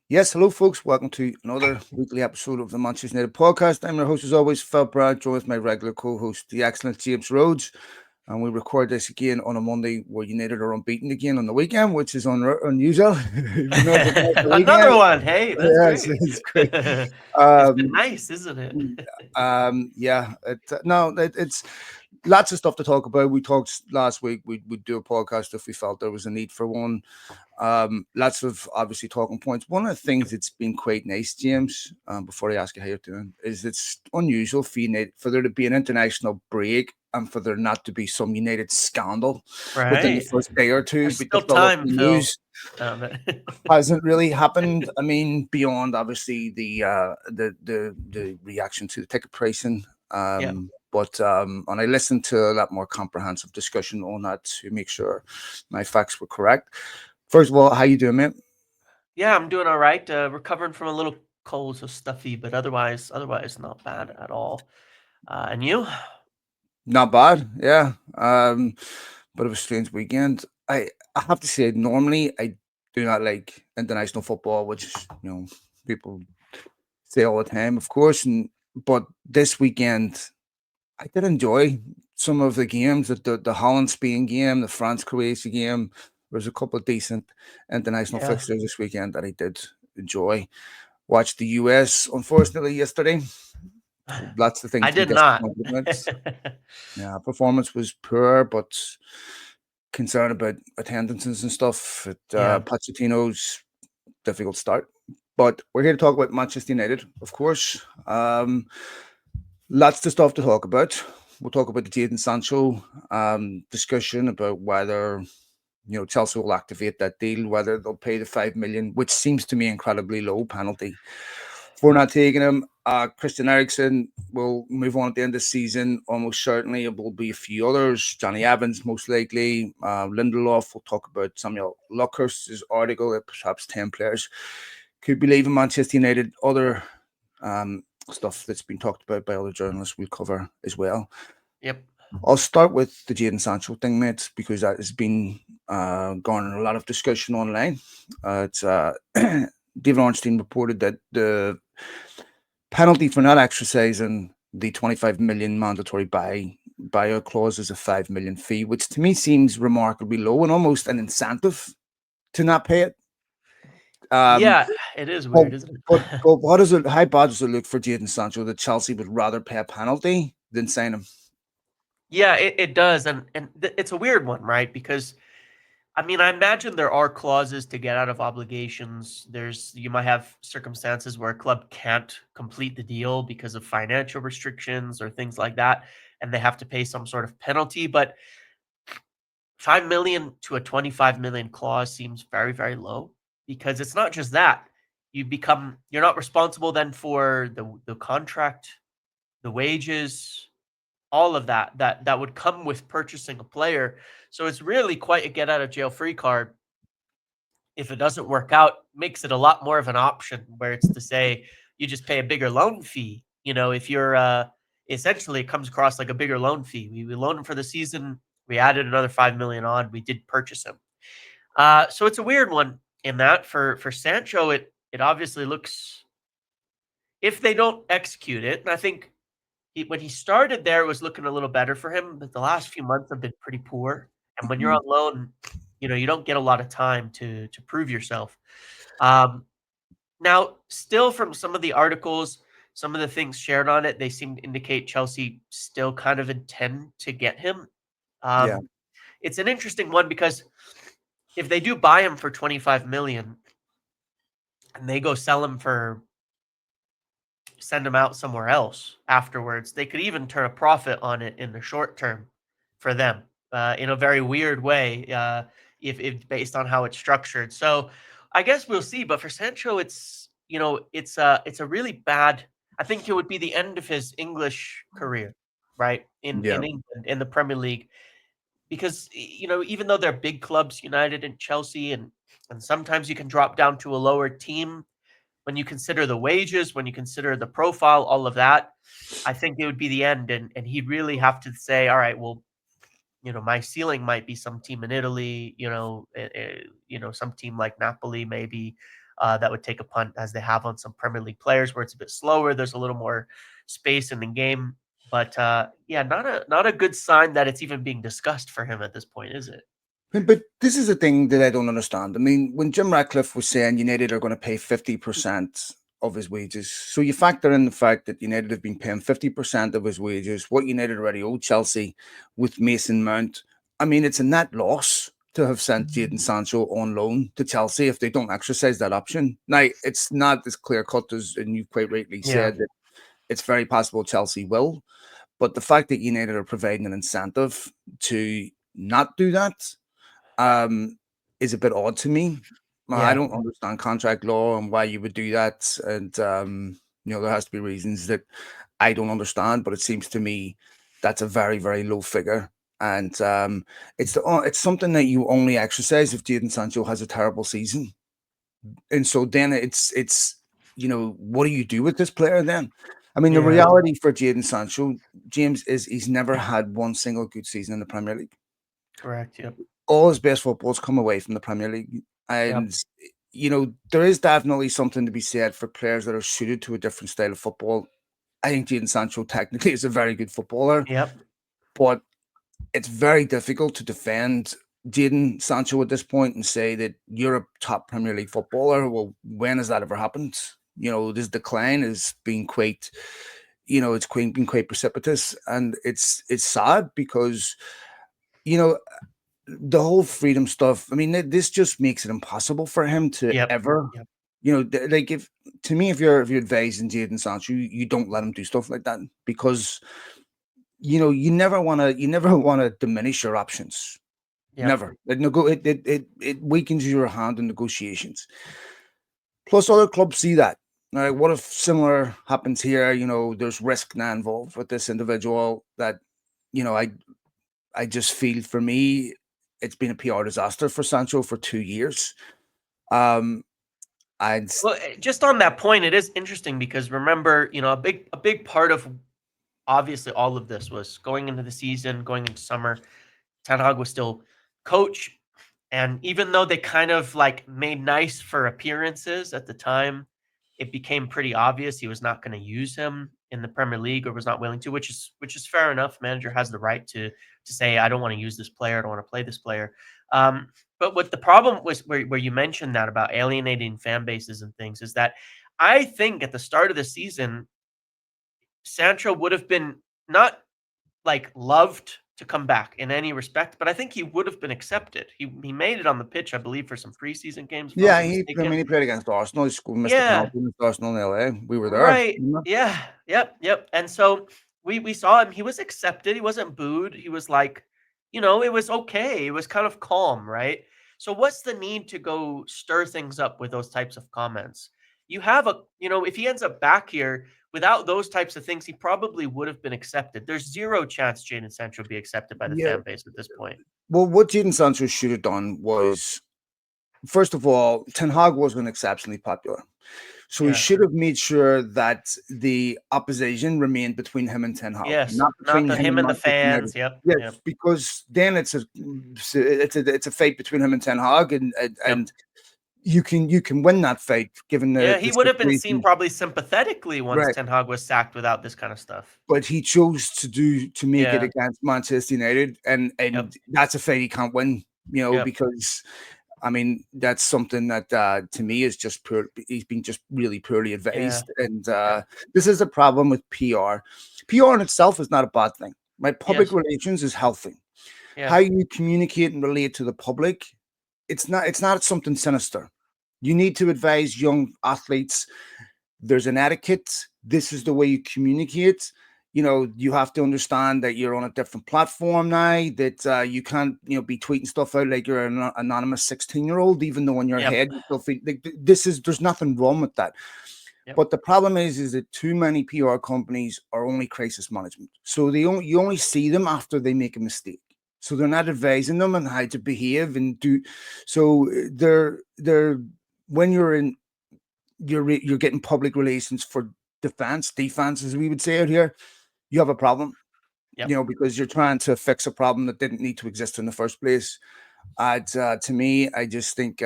Yes, hello, folks. Welcome to another weekly episode of the Manchester United Podcast. I'm your host, as always, Phil Brad, joined with my regular co-host, the excellent James Rhodes. And we record this again on a Monday where United are unbeaten again on the weekend, which is unusual. Even though it's not the Another weekend. one. Hey, that's Yes, great. it's great. It's been Um, nice, isn't it? yeah, it's lots of stuff to talk about. We talked last week. We'd do a podcast if we felt there was a need for one. Lots of obviously talking points. One of the things that's been quite nice, James, before I ask you how you're doing, is it's unusual for United, for there to be an international break and for there not to be some United scandal within the Right. first day or two There's to still fill up time, the Phil. news. Um, Hasn't really happened. I mean, beyond obviously the reaction to the ticket pricing. yeah. And I listened to a lot more comprehensive discussion on that to make sure my facts were correct. First of all, how you doing, mate? Yeah, I'm doing all right. Recovering from a little cold, so stuffy, but otherwise not bad at all. And you? Not bad, yeah. But it was a strange weekend. I have to say, normally I do not like international football, which people say all the time, of course. And but this weekend, I did enjoy some of the games. The Holland Spain game, the France Croatia game. There's a couple of decent international Yeah. fixtures this weekend that I did enjoy. Watched the US, unfortunately, yesterday. Lots of I things to be did not. disappointed with. Yeah, performance was poor, but concerned about attendances and stuff. At Yeah. Pochettino's difficult start. But we're here to talk about Manchester United, of course. Lots of stuff to talk about. We'll talk about the Jadon Sancho discussion about whether Chelsea will activate that deal, whether they'll pay the 5 million, which seems to me incredibly low penalty for not taking him. Christian Eriksen will move on at the end of the season. Almost certainly, it will be a few others. Johnny Evans, most likely. Lindelof. We'll talk about Samuel Luckhurst's article that perhaps 10 players could be leaving Manchester United. Other stuff that's been talked about by other journalists we'll cover as well. Yep. I'll start with the Jadon Sancho thing, mate, because that has been garnering a lot of discussion online. It's David Ornstein reported that the penalty for not exercising the 25 million mandatory buyout clause is a 5 million fee, which to me seems remarkably low and almost an incentive to not pay it. Um, Yeah, it is but, weird, isn't it? but what is it? How bad does it look for Jadon Sancho that Chelsea would rather pay a penalty than sign him? Yeah, it does, and it's a weird one, right? Because I mean, I imagine there are clauses to get out of obligations. You might have circumstances where a club can't complete the deal because of financial restrictions or things like that, and they have to pay some sort of penalty. But 5 million to a 25 million clause seems very, very low because it's not just that. You're not responsible then for the contract, the wages, all of that would come with purchasing a player. So it's really quite a get out of jail free card. If it doesn't work out, makes it a lot more of an option where it's to say you just pay a bigger loan fee. If you're essentially it comes across like a bigger loan fee. We loaned him for the season. We added another 5 million on. We did purchase him. So it's a weird one in that for Sancho. It obviously looks, if they don't execute it, and I think when he started there, it was looking a little better for him, but the last few months have been pretty poor. And when you're Mhm. on loan, you don't get a lot of time to prove yourself. Um, Now, still from some of the articles, some of the things shared on it, they seem to indicate Chelsea still kind of intend to get him. Yeah, Um, it's an interesting one because if they do buy him for 25 million and they go sell him for send him out somewhere else afterwards, they could even turn a profit on it in the short term for them in a very weird way, if based on how it's structured. So I guess we'll see. But for Sancho, it's a really bad. I think it would be the end of his English career, right, in yeah, England in the Premier League, because even though they're big clubs, United and Chelsea, and sometimes you can drop down to a lower team when you consider the wages, when you consider the profile, all of that, I think it would be the end. And he'd really have to say, all right, well, my ceiling might be some team in Italy, some team like Napoli, maybe. that would take a punt, as they have on some Premier League players, where it's a bit slower. There's a little more space in the game, but yeah, not a good sign that it's even being discussed for him at this point, is it? But this is a thing that I don't understand. I mean, when Jim Ratcliffe was saying United are going to pay 50% of his wages, so you factor in the fact that United have been paying 50% of his wages, what United already owed Chelsea with Mason Mount. I mean, it's a net loss to have sent Jadon Sancho on loan to Chelsea if they don't exercise that option. Now, it's not as clear cut as, and you quite rightly Yeah, said, that it's very possible Chelsea will. But the fact that United are providing an incentive to not do that um, is a bit odd to me. I yeah, don't understand contract law and why you would do that, and there has to be reasons that I don't understand. But it seems to me that's a very, very low figure, and it's something that you only exercise if Jadon Sancho has a terrible season, and so then it's what do you do with this player then? I mean, the yeah, reality for Jadon Sancho, James, is he's never had one single good season in the Premier League. correct. Yep, All his best footballs come away from the Premier League. yep, And, there is definitely something to be said for players that are suited to a different style of football. I think Jadon Sancho technically is a very good footballer, yep, but it's very difficult to defend Jadon Sancho at this point and say that you're a top Premier League footballer. Well, when has that ever happened? This decline has been quite, been quite precipitous, and it's sad because, you know, the whole freedom stuff. I mean, this just makes it impossible for him to yep, ever, yep, like if to me, if you're advising Jadon Sancho, you don't let him do stuff like that because you never want to diminish your options. yep. Never. It weakens your hand in negotiations. Plus, other clubs see that. Now, what if similar happens here? There's risk now involved with this individual that I just feel for me, it's been a PR disaster for Sancho for 2 years. Um, and Well, just on that point, it is interesting because remember, a big part of obviously all of this was going into the season, going into summer. Ten Hag was still coach, and even though they kind of like made nice for appearances at the time, it became pretty obvious he was not going to use him in the Premier League, or was not willing to, which is fair enough. Manager has the right to say, I don't want to use this player, I don't want to play this player. But what the problem was, where you mentioned that about alienating fan bases and things, is that I think at the start of the season, Sancho would have been not like loved to come back in any respect, but I think he would have been accepted. He made it on the pitch, I believe, for some preseason games, if I yeah, wasn't mistaken. he played against Arsenal. He missed the Yeah, penalty against Arsenal in LA. We were there. right. Yeah. Yep. Yep. And so we saw him. He was accepted. He wasn't booed. He was like, it was okay. It was kind of calm, right? So what's the need to go stir things up with those types of comments? You have if he ends up back here without those types of things, he probably would have been accepted. There's zero chance Jadon Sancho would be accepted by the Yeah. fan base at this point. Well, what Jadon Sancho should have done was, first of all, Ten Hag wasn't exceptionally popular. So he Yeah. should have made sure that the opposition remained between him and Ten Hag, Yes. not Not between the him him and and the Manchester United. fans. Yep. Yes, Yep. because then it's a fight between him and Ten Hag, and Yep. and you can win that fight given Yeah, the he would have been seen situation. probably sympathetically once Right. Ten Hag was sacked without this kind of stuff. But he chose to make it Yeah. against Manchester United, and Yep. that's a fight he can't win, Yep. because I mean that's something that to me is just poor. He's been just really poorly Yeah. advised, and Yep. this is a problem with PR. PR in itself is not a bad thing. My public Yes. relations is healthy. Yeah. How you communicate and relate to the public, it's not something sinister. You need to advise young athletes there's an etiquette. This is the way you communicate. You have to understand that you're on a different platform now, that you can't, be tweeting stuff out like you're an anonymous 16-year-old, even though in your Yep. head you still feel like there's nothing wrong with that. Yep. But the problem is that too many PR companies are only crisis management. So you only see them after they make a mistake. So they're not advising them on how to behave and do. So they're when you're getting public relations for defense, as we would say out here, you have a problem, Yep. because you're trying to fix a problem that didn't need to exist in the first place. To me, I just think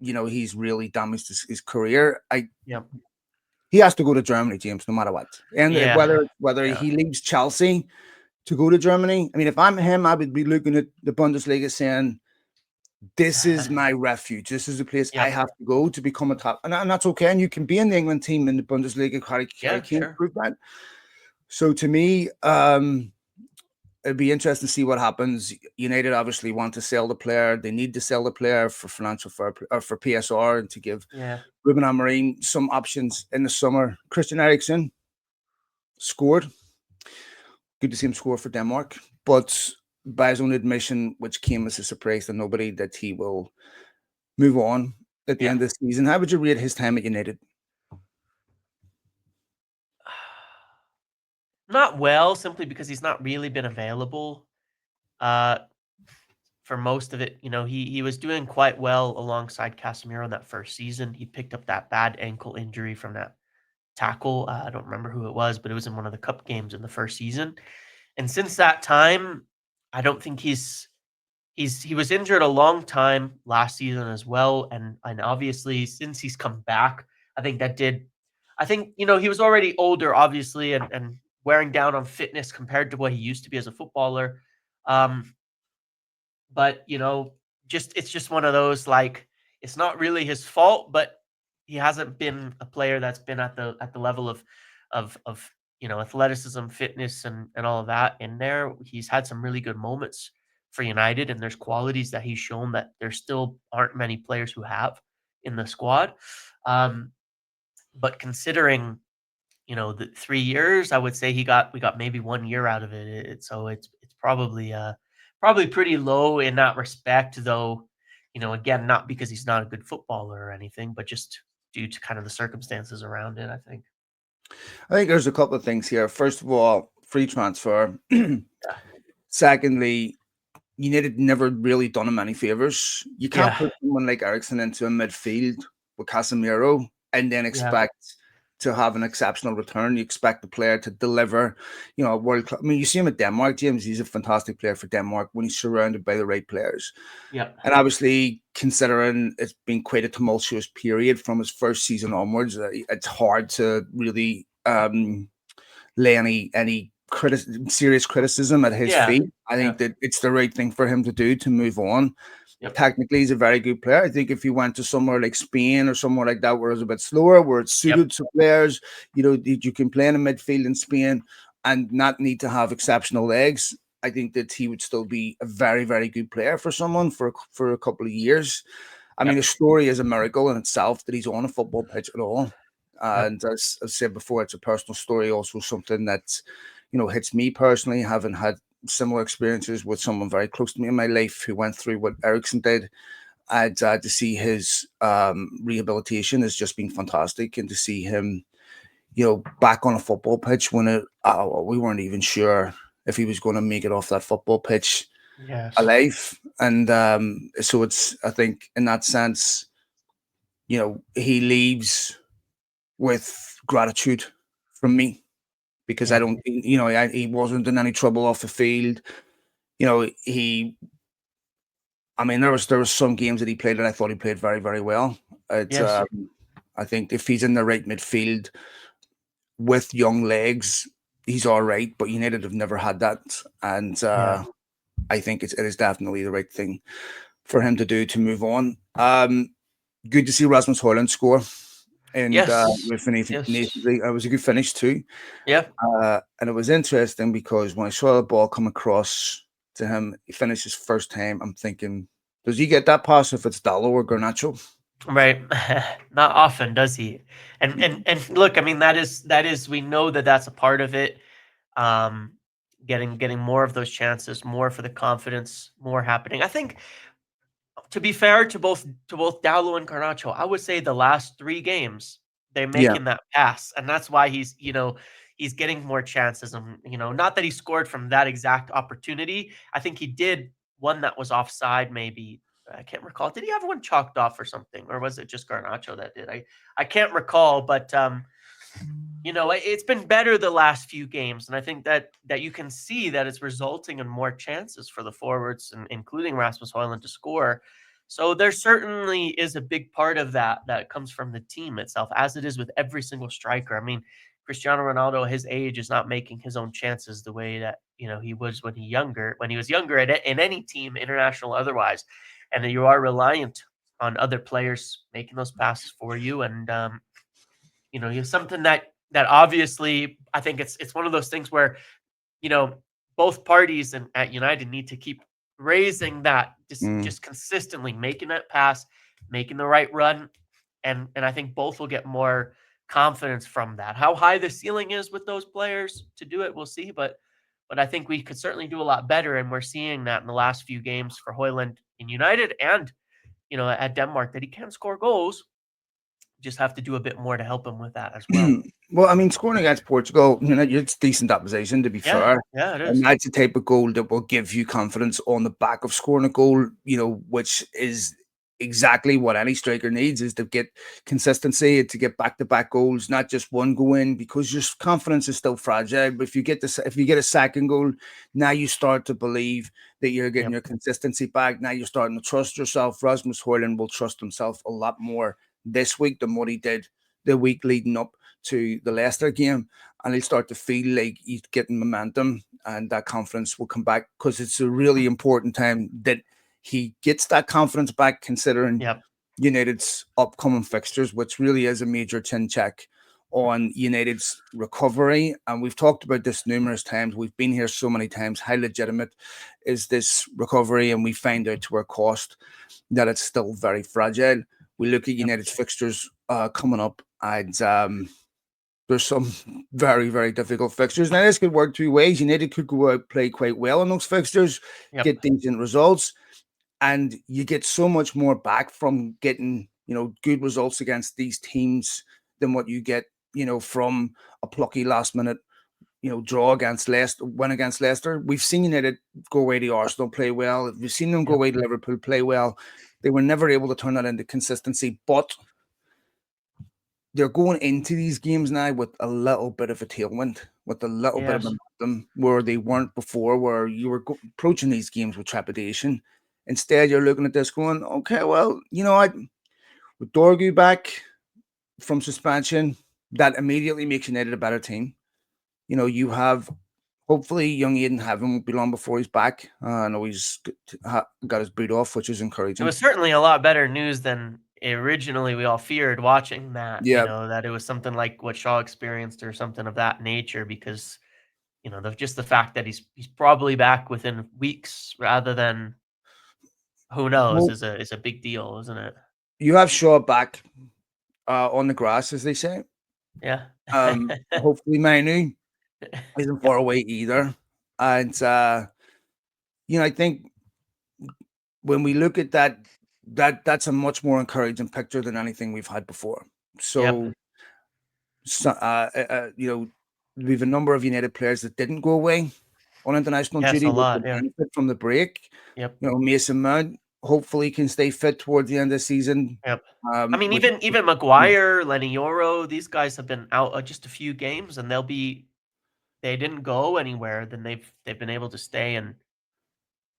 he's really damaged his career. Yep. He has to go to Germany, James, no matter what. And Yeah. whether Yeah. he leaves Chelsea to go to Germany, I mean, if I'm him, I would be looking at the Bundesliga saying, this is my refuge. This is the place I Yep. have to go to become a top. And that's okay. And you can be in the England team in the Bundesliga. Harry Yeah, Kane sure. proved that. So to me, it'd be interesting to see what happens. United obviously want to sell the player. They need to sell the player for financial fair play, or for PSR, and to give Yeah. Ruben Amorim some options in the summer. Christian Eriksen scored. Good to see him score for Denmark. But by his own admission, which came as a surprise to nobody, that he will move on at the Yeah. end of the season. How would you rate his time at United? Not well, simply because he's not really been available uh, for most of it. He was doing quite well alongside Casemiro in that first season. He picked up that bad ankle injury from that tackle. I don't remember who it was, but it was in one of the cup games in the first season. And since that time, I don't think he was injured a long time last season as well. And obviously since he's come back, I think he was already older, obviously, and wearing down on fitness compared to what he used to be as a footballer. Um, but it's just one of those, like, it's not really his fault, but he hasn't been a player that's been at the level of athleticism, fitness, and all of that in there. He's had some really good moments for United, and there's qualities that he's shown that there still aren't many players who have in the squad. Um, but considering the 3 years, I would say we got maybe 1 year out of it. So it's probably pretty low in that respect, though. Again, not because he's not a good footballer or anything, but just due to kind of the circumstances around it, I think. I think there's a couple of things here. First of all, free transfer. Yeah. Secondly, United never really done him any favors. You can't Yeah. put someone like Ericsson into a midfield with Casemiro and then Yeah. expect to have an exceptional return. You expect the player to deliver, a world class. I mean, you see him at Denmark, James. He's a fantastic player for Denmark when he's surrounded by the right players. Yeah. And obviously, considering it's been quite a tumultuous period from his first season onwards, it's hard to really lay any serious criticism at his Yeah. feet. I Yeah. think that it's the right thing for him to do to move on. Yep. Technically, he's a very good player. I think if he went to somewhere like Spain or somewhere like that, where it's a bit slower, where it's suited to players, you can play in a midfield in Spain and not need to have exceptional legs. I think that he would still be a very, very good player for someone for a couple of years. I mean, Yep. the story is a miracle in itself that he's on a football pitch at all. Yep. And as I've said before, it's a personal story, also something that, hits me personally, having had similar experiences with someone very close to me in my life who went through what Ericsson did. And to see his rehabilitation has just been fantastic. And to see him, back on a football pitch when we weren't even sure if he was going to make it off that football pitch Yes. alive. And so I think in that sense, he leaves with gratitude from me because Yeah. I don't, he wasn't in any trouble off the field. I mean, there was some games that he played that I thought he played very, very well. Yes. I think if he's in the right midfield with young legs, he's all right. But United have never had that, and I think it is definitely the right thing for him to do to move on. Good to see Rasmus Højlund score. And Yes. with Yes. it was a good finish too. Yeah. And it was interesting because when I saw the ball come across to him, he finished his first time. I'm thinking, does he get that pass if it's Dallo or Garnacho? Right. Not often, does he? And look, I mean, that is we know that that's a part of it. Um, getting more of those chances, more for the confidence, more happening. I think, to be fair to both Dowlow and Garnacho, I would say the last 3 games they're Yeah, making that pass, and that's why he's getting more chances. And not that he scored from that exact opportunity. I think he did one that was offside, maybe. I can't recall. Did he have one chalked off or something, or was it just Garnacho that did? I can't recall, but it's been better the last few games, and I think that you can see that it's resulting in more chances for the forwards, and including Rasmus Højlund, to score. So there certainly is a big part of that that comes from the team itself, as it is with every single striker. I mean, Cristiano Ronaldo, his age is not making his own chances the way that he was when he was younger in any team, international or otherwise, and you are reliant on other players making those passes for you, and you have something that obviously I think it's one of those things where you know, both parties and at United need to keep raising that, just Mm. just consistently making that pass, making the right run, and I think both will get more confidence from that. How high the ceiling is with those players to do it, we'll see, but I think we could certainly do a lot better, and we're seeing that in the last few games for Højlund in United and at Denmark that he can score goals. Just have to do a bit more to help him with that as well. Well, I mean, scoring against Portugal, it's decent opposition, to be Yeah, fair. yeah, it And is. that's the type of goal that will give you confidence on the back of scoring a goal, which is exactly what any striker needs, is to get consistency, to get back-to-back goals, not just one go in, because your confidence is still fragile. But if you get a second goal, now you start to believe that you're getting Yep, your consistency back. Now you're starting to trust yourself. Rasmus Højlund will trust himself a lot more this week than what he did the week leading up to the Leicester game, and he'll start to feel like he's getting momentum, and that confidence will come back, because it's a really important time that he gets that confidence back, considering yep, United's upcoming fixtures, which really is a major chin check on United's recovery. And we've talked about this numerous times. We've been here so many times. How legitimate is this recovery? And we find out to our cost that it's still very fragile. We look at yep, United's fixtures coming up, and there's some very, very difficult fixtures. Now, this could work two ways. United could go out, play quite well in those fixtures, yep, get decent results, and you get so much more back from getting, good results against these teams than what you get, from a plucky last minute, draw against Leicester, win against Leicester. We've seen United go away to Arsenal, play well. We've seen them go yep, away to Liverpool, play well. They were never able to turn that into consistency, but they're going into these games now with a little bit of a tailwind, with a little bit of yes, momentum, where they weren't before, where you were approaching these games with trepidation. Instead, you're looking at this going, okay, well, with Dorgu back from suspension, that immediately makes United a better team. You have, hopefully, young Aiden Heaven won't be long before he's back. I know he's got his boot off, which is it encouraging. was certainly a lot better news than originally we all feared watching that, Yeah. that it was something like what Shaw experienced or something of that nature because, just the fact that he's probably back within weeks rather than who knows Well, is a big deal, isn't it? you have Shaw back on the grass, as they say. Yeah. Hopefully Manu isn't Yep, far away either. And I think when we look at that, that's a much more encouraging picture than anything we've had before. yep. So, we have a number of United players that didn't go away on international Yes, duty, a which lot, will yeah. benefit from the break. Yep, Mason Mount hopefully can stay fit towards the end of the season. yep. I mean, Which even Maguire, Lenny Yoro, these guys have been out, just a few games, and they didn't go anywhere, then they've been able to stay and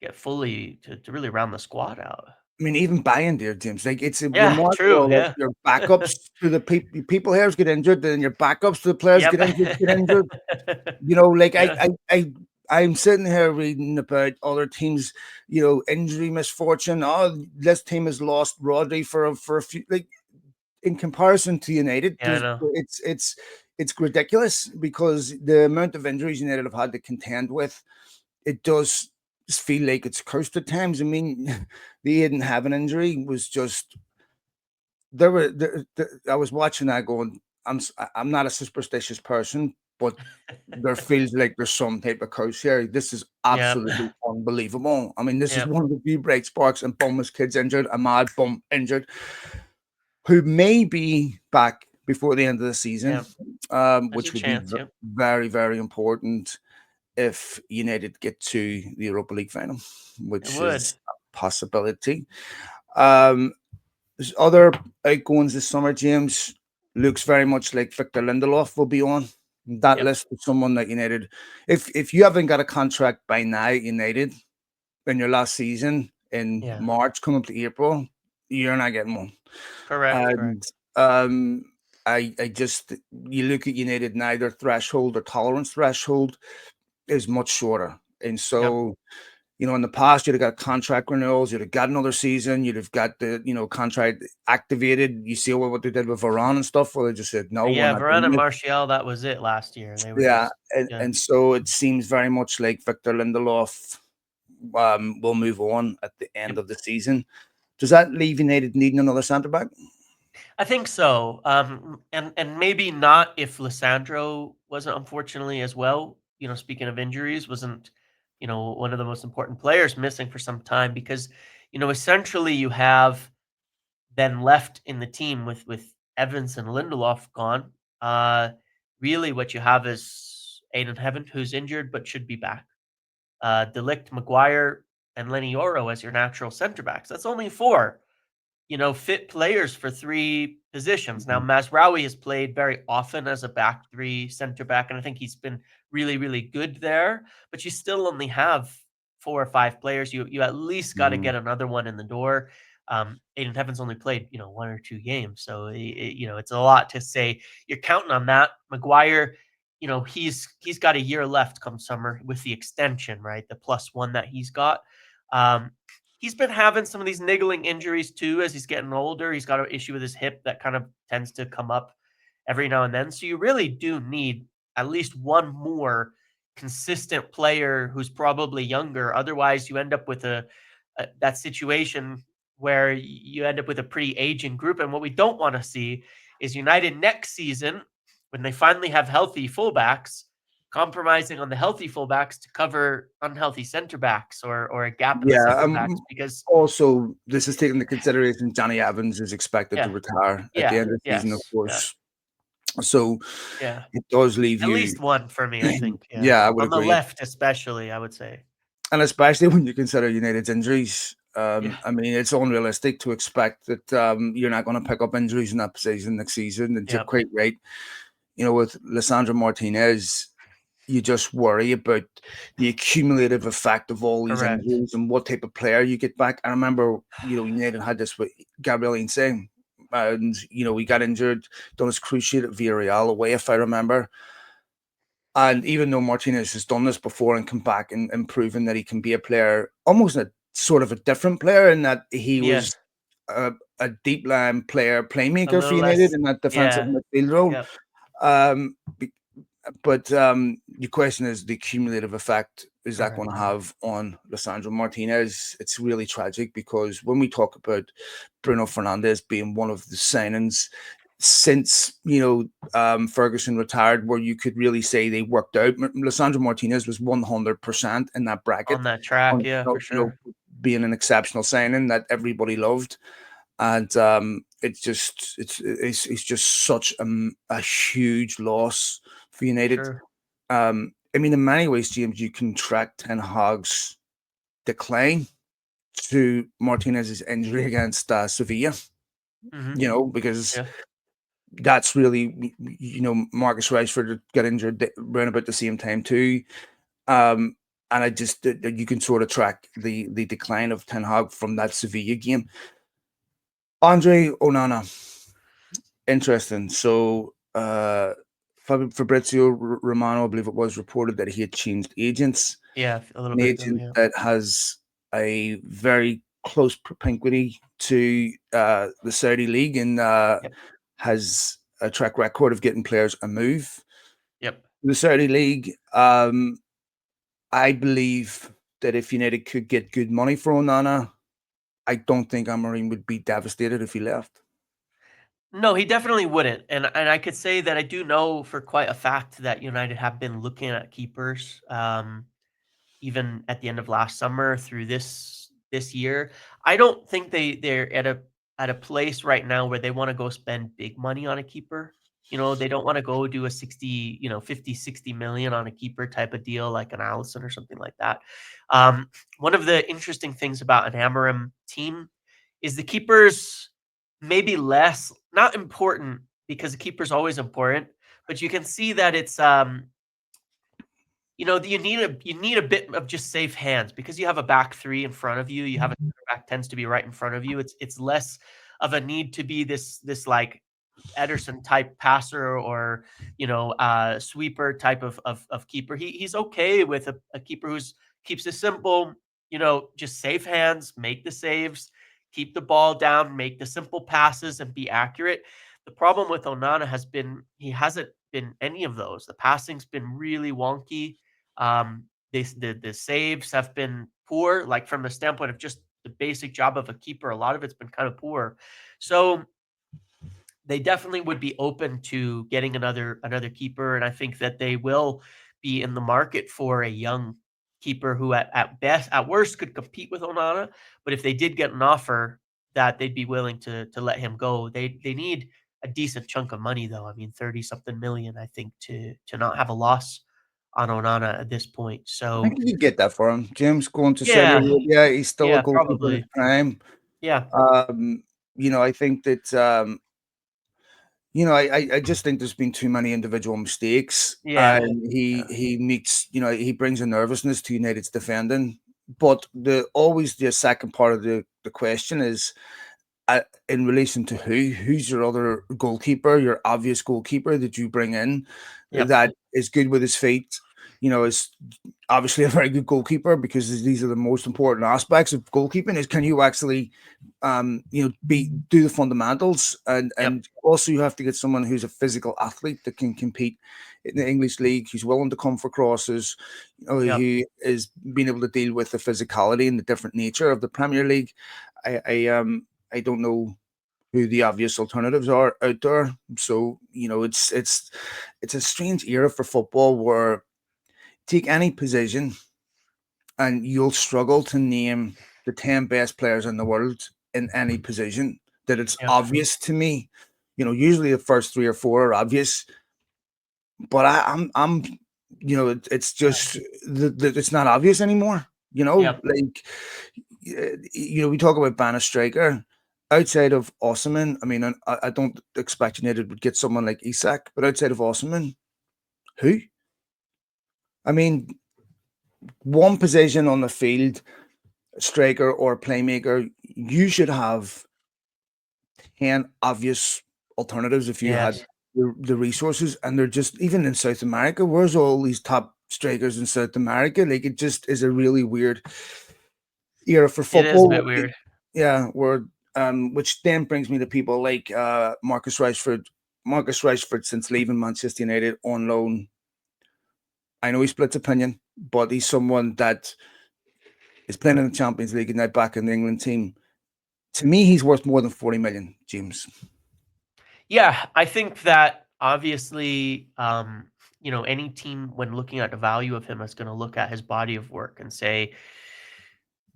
get fully to really round the squad out. I mean, even buying their teams, like, it's Yeah, true, remarkable that yeah. your backups to the people here get injured, then your backups to the players Yep. get injured. Like, Yeah, I'm sitting here reading about other teams, injury misfortune. Oh, this team has lost Rodri for a few. Like, in comparison to United, yeah, I know. it's ridiculous, because the amount of injuries United have had to contend with, it does just feel like it's cursed at times. I mean, the Aiden Heaven injury was just I was watching that going, I'm not a superstitious person, but there feels like there's some type of curse here. This is Yeah, absolutely unbelievable. I mean, this is yeah, one of the few bright sparks, and Bum, kid's injured, a mad Bum injured, who may be back before the end of the season, yeah. There's a which would be chance, yep. very, very important if United get to the Europa League final, It which would. is a possibility. Um, there's other outgoings this summer, James. Looks very much like Victor Lindelof will be on that Yep. list of someone that United, if you haven't got a contract by now, United, in your last season, in Yeah. March, coming up to April, you're not getting one. Correct. Correct. And um, I just, you look at United now, their threshold, their tolerance threshold is much shorter. And Yep. so, in the past, you'd have got contract renewals, you'd have got another season, you'd have got the, contract activated. You see what they did with Varane and stuff, where they just said, no, we're Yeah. not Varane doing and it. Martial, that was it last year. They were Yeah. just, And, yeah. and so it seems very much like Victor Lindelof will move on at the end Yep. of the season. Does that leave United needing another centre back? I think so. And maybe not if Lissandro wasn't, unfortunately, as well. Speaking of injuries, wasn't one of the most important players missing for some time because essentially you have then left in the team with Evans and Lindelof gone. Uh, really, what you have is Aiden Heaven, who's injured but should be back. Delict, Maguire, and Lenny Oro as your natural center backs. That's only four fit players for three positions. Now, Mhm. Mazraoui has played very often as a back three center back, and I think he's been really, really good there. But you still only have 4 or 5 players. You at least got to Mhm. get another one in the door. Aiden Heaven's only played 1 or 2 games, so it's a lot to say. You're counting on that. Maguire, he's got a year left come summer with the extension, right? The +1 that he's got. Um, he's been having some of these niggling injuries too as he's getting older. He's got an issue with his hip that kind of tends to come up every now and then. So you really do need at least one more consistent player who's probably younger. Otherwise, you end up with that situation where you end up with a pretty aging group. And what we don't want to see is United next season, when they finally have healthy fullbacks, compromising on the healthy fullbacks to cover unhealthy center backs or a gap in the Yeah. center backs because Also, this is taking into consideration Johnny Evans is expected to yeah, retire at the yeah, end of the season, of yes, yeah, course. So yeah. it does leave At you. least one for me, I think. Yeah, Yeah, I would on the agree. left especially, I would say. And especially when you consider United's injuries. Yeah, I mean, it's unrealistic to expect that you're not going to pick up injuries in that position next season. And you're yeah, quite right. With Lissandro Martinez, you just worry about the accumulative effect of all these correct. injuries and what type of player you get back. I remember, United had this with Gabriel Insane, and he got injured, done his cruciate at Villarreal away, if I remember. And even though Martinez has done this before and come back and proven that he can be a player, almost a sort of a different player, in that he Yeah, was a, a deep line player, a playmaker for little United less. in that defensive Yeah, midfield role. yep, Um, but the question is the cumulative effect is that going correct. to have on Lissandro Martinez? It's really tragic because when we talk about Bruno Fernandes being one of the signings since Ferguson retired, where you could really say they worked out. Lissandro Martinez was 100% in that On bracket, that track, on yeah, for sure. being an exceptional signing that everybody loved. And it's just such a huge loss for United. Sure. I mean, in many ways, James, you can track Ten Hag's decline to Martinez's injury against Sevilla. Hmm. Because Yeah, that's really, Marcus Rashford got injured around about the same time too. Um, and I just you can sort of track the decline of Ten Hag from that Sevilla game. Andre Onana. Interesting. So, Fabrizio Romano, I believe it was, reported that he had changed agents. yeah, a little An bit ago. agent Yeah, that has a very close propinquity to the Saudi league and yep, has a track record of getting players a move. yep. The Saudi league, I believe that if United could get good money for Onana, I don't think Amorim would be devastated if he left. No, he definitely wouldn't, and I could say that I do know for quite a fact that United have been looking at keepers. Even at the end of last summer through this year. I don't think they're at a place right now where they want to go spend big money on a keeper. They don't want to go do a 60, 50, 60 million on a keeper type of deal like an Allison or something like that. Um, One of the interesting things about an Amorim team is the keepers maybe less not important because the keeper's always important, but you can see that it's you need a bit of just safe hands because you have a back three in front of you. You have a center back tends to be right in front of you. It's less of a need to be this like Ederson type passer or sweeper type of keeper. He's okay with a keeper who's keeps it simple. Just safe hands, make the saves, keep the ball down, make the simple passes, and be accurate. The problem with Onana has been he hasn't been any of those. The passing's been really wonky. The saves have been poor, like from the standpoint of just the basic job of a keeper. A lot of it's been kind of poor. So they definitely would be open to getting another keeper, and I think that they will be in the market for a young keeper who at worst could compete with Onana. But if they did get an offer that they'd be willing to let him go, they need a decent chunk of money though. I mean, 30 something million, I think, to not have a loss on Onana at this point. I So think you get that for him. James going to Saudi yeah, Arabia, he's still a yeah, goalkeeper in his probably. prime. Yeah, Um, I think that I just think there's been too many individual mistakes, yeah, and yeah, he makes he brings a nervousness to United's defending. But the second part of the question is in relation to who's your other goalkeeper, your obvious goalkeeper that you bring in yep, that is good with his feet. Is obviously a very good goalkeeper because these are the most important aspects of goalkeeping. Is can you actually, do the fundamentals, and yep, also you have to get someone who's a physical athlete that can compete in the English league, who's willing to come for crosses, yep, who is being able to deal with the physicality and the different nature of the Premier League. I don't know who the obvious alternatives are out there. So it's a strange era for football where take any position and you'll struggle to name the 10 best players in the world in any position that it's yep, obvious to me. Usually the first three or four are obvious, but I'm it's just that it's not obvious anymore. yep. Like we talk about ban a striker outside of Osman. I mean, I don't expect United would get someone like Isak, but outside of Osman, who? I mean, one position on the field, striker or playmaker, you should have 10 obvious alternatives if you had Yes. the resources. And they're just, even in South America, where's all these top strikers in South America? Like, it just is a really weird era for It is a football. bit weird. Yeah, where which then brings me to people like Marcus Rashford. Marcus Rashford, since leaving Manchester United on loan, I know he splits opinion, but he's someone that is playing in the Champions League and now back in the England team. To me, he's worth more than 40 million, James. Yeah, I think that obviously, any team when looking at the value of him is going to look at his body of work and say,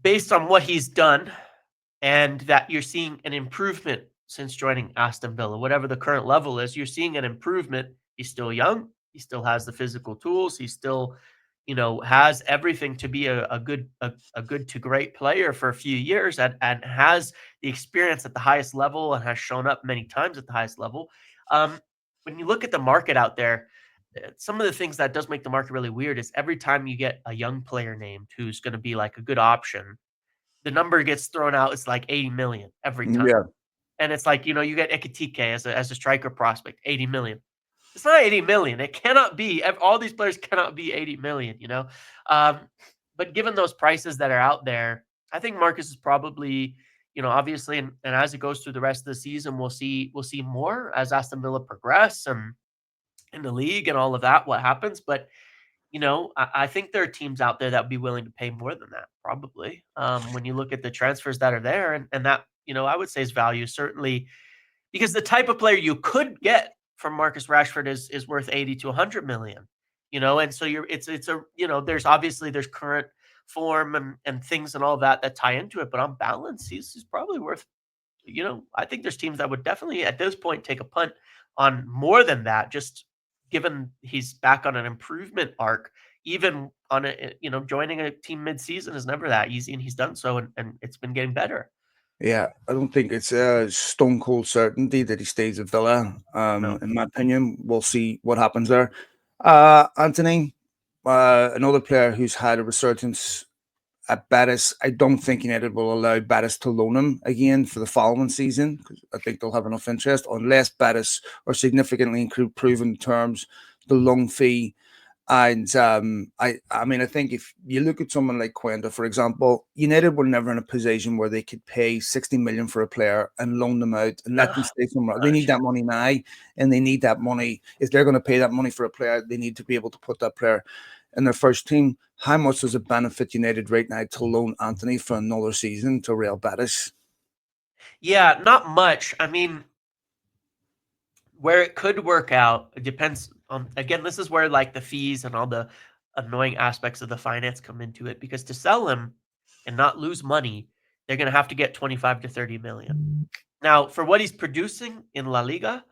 based on what he's done, and that you're seeing an improvement since joining Aston Villa, whatever the current level is, you're seeing an improvement. He's still young. He still has the physical tools. He still, has everything to be a good to great player for a few years and has the experience at the highest level and has shown up many times at the highest level. Um, when you look at the market out there, some of the things that does make the market really weird is every time you get a young player named who's going to be like a good option, the number gets thrown out. It's like 80 million every time. Yeah, And it's like, you get Ekitike as a striker prospect, 80 million. It's not 80 million. It cannot be. All these players cannot be 80 million. Um, but given those prices that are out there, I think Marcus is probably, obviously, and as it goes through the rest of the season, we'll see more as Aston Villa progress and in the league and all of that, what happens. But I think there are teams out there that would be willing to pay more than that, probably. When you look at the transfers that are there, and that I would say is value certainly because the type of player you could get from Marcus Rashford is worth 80 to 100 million. And so it's a there's current form and things and all that tie into it, but on balance, he's probably worth I think there's teams that would definitely at this point take a punt on more than that, just given he's back on an improvement arc. Even on joining a team mid-season is never that easy, and he's done so, and it's been getting better. yeah. I don't think it's a stone cold certainty that he stays at Villa. No. In my opinion, we'll see what happens there. Anthony, another player who's had a resurgence at Betis. I don't think United will allow Betis to loan him again for the following season because I think they'll have enough interest unless Betis are significantly improving terms, the loan fee. And I mean, I think if you look at someone like Quenda, for example, United were never in a position where they could pay 60 million for a player and loan them out and let them Ugh, stay somewhere. They need that money now, and they need that money. If they're going to pay that money for a player, they need to be able to put that player in their first team. How much does it benefit United right now to loan Anthony for another season to Real Betis? Yeah, not much. I mean, where it could work out, it depends on, again, this is where like the fees and all the annoying aspects of the finance come into it, because to sell him and not lose money, they're going to have to get 25 to 30 million. Now, for what he's producing in La Liga,